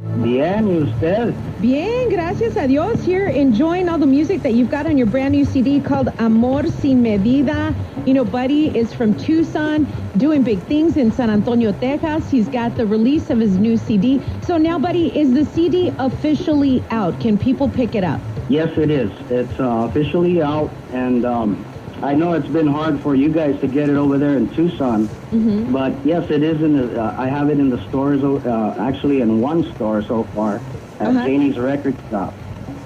Bien, ¿y usted? Bien, gracias a Dios. Here, enjoying all the music that you've got on your brand new CD called Amor Sin Medida. You know, Buddy is from Tucson, doing big things in San Antonio, Texas. He's got the release of his new CD. So now, Buddy, is the CD officially out? Can people pick it up? Yes, it is. It's officially out, and I know it's been hard for you guys to get it over there in Tucson, but yes, it is in the. I have it in the stores. Actually, in one store so far, at Janie's Record Shop.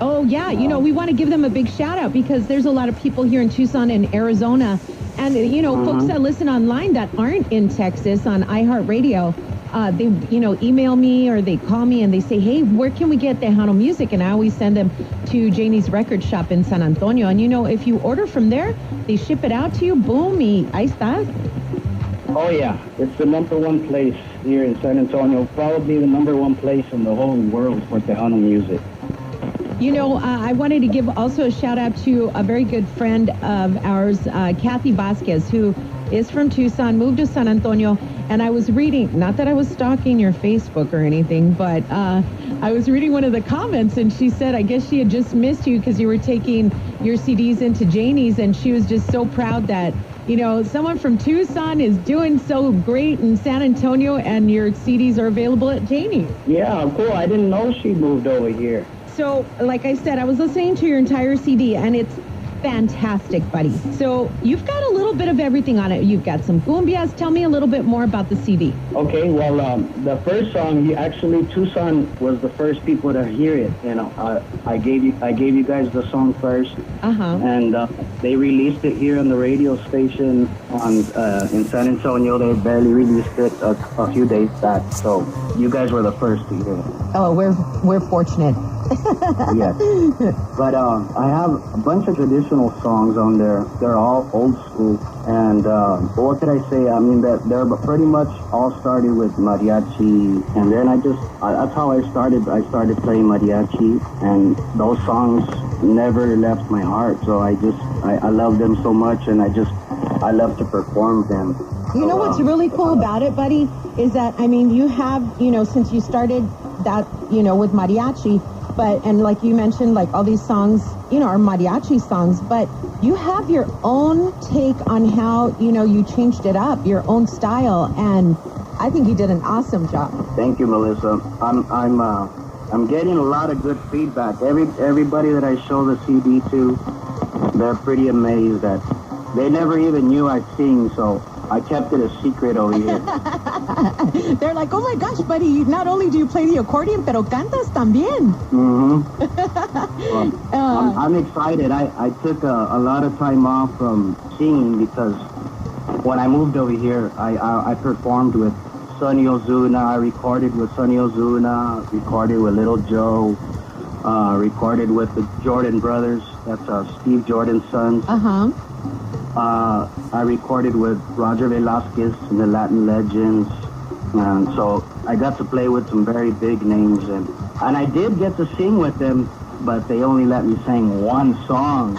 Oh, yeah. You know, we want to give them a big shout out because there's a lot of people here in Tucson and Arizona. And, you know, folks that listen online that aren't in Texas on iHeartRadio, they, you know, email me or they call me and they say, hey, where can we get Tejano music? And I always send them to Janie's Record Shop in San Antonio. And, you know, if you order from there, they ship it out to you. Boom, y ahí está. Oh, yeah. It's the number one place here in San Antonio. Probably the number one place in the whole world for Tejano music. You know, I wanted to give also a shout out to a very good friend of ours, Kathy Vasquez, who is from Tucson, moved to San Antonio, and I was reading, not that I was stalking your Facebook or anything, but I was reading one of the comments, and she said, I guess she had just missed you because you were taking your CDs into Janie's, and she was just so proud that, you know, someone from Tucson is doing so great in San Antonio, and your CDs are available at Janie's. Yeah, cool. I didn't know she moved over here. So, like I said, I was listening to your entire CD, and it's fantastic, Buddy. So, you've got a little bit of everything on it. You've got some cumbias. Tell me a little bit more about the CD. Okay, well, the first song, actually, Tucson was the first people to hear it. You know, I gave you guys the song first, and they released it here on the radio station in San Antonio. They barely released it a few days back, so you guys were the first to hear it. Oh, we're fortunate. Yes. But I have a bunch of traditional songs on there. They're all old school. And what could I say? I mean, they're pretty much all started with mariachi. And then that's how I started. I started playing mariachi. And those songs never left my heart. So I love them so much. And I love to perform them. You know what's really cool about it, Buddy, is that, I mean, you have, you know, since you started that, you know, with mariachi, and like you mentioned, like all these songs, you know, are mariachi songs, but you have your own take on how, you know, you changed it up, your own style, and I think you did an awesome job. Thank you, Melissa. I'm getting a lot of good feedback. Everybody that I show the CD to, they're pretty amazed that they never even knew I sing, so I kept it a secret over here. They're like, oh my gosh, Buddy, not only do you play the accordion, pero cantas también. Well, I'm excited. I took a lot of time off from singing because when I moved over here, I performed with Sonny Ozuna. I recorded with Sonny Ozuna, recorded with Little Joe, recorded with the Jordan brothers. That's Steve Jordan's sons. I recorded with Roger Velasquez and the Latin Legends, and so I got to play with some very big names, and I did get to sing with them, but they only let me sing one song.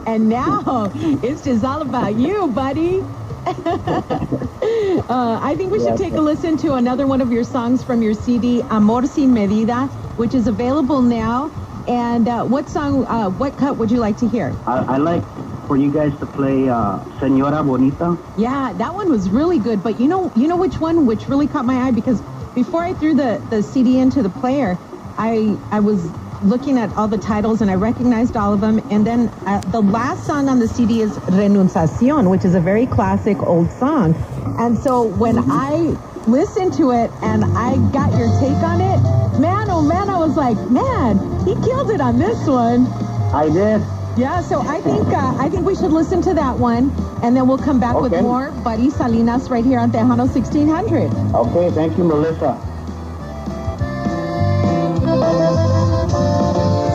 And now it's just all about you, Buddy. I think we should take a listen to another one of your songs from your CD, Amor Sin Medida, which is available now. And what song, what cut would you like to hear? I like for you guys to play Señora Bonita. Yeah, that one was really good. But you know which one which really caught my eye? Because before I threw the CD into the player, I was looking at all the titles and I recognized all of them. And then the last song on the CD is Renunciación, which is a very classic old song. And so when I listened to it and I got your take on it, man, oh man, I was like, man, he killed it on this one. I did. Yeah, so I think we should listen to that one, and then we'll come back with more Buddy Salinas right here on Tejano 1600. Okay, thank you, Melissa.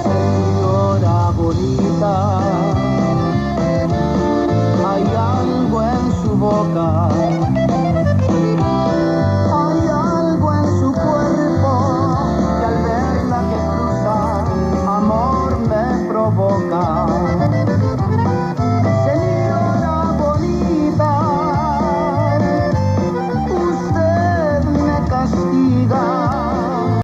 Señora bonita, hay algo en su boca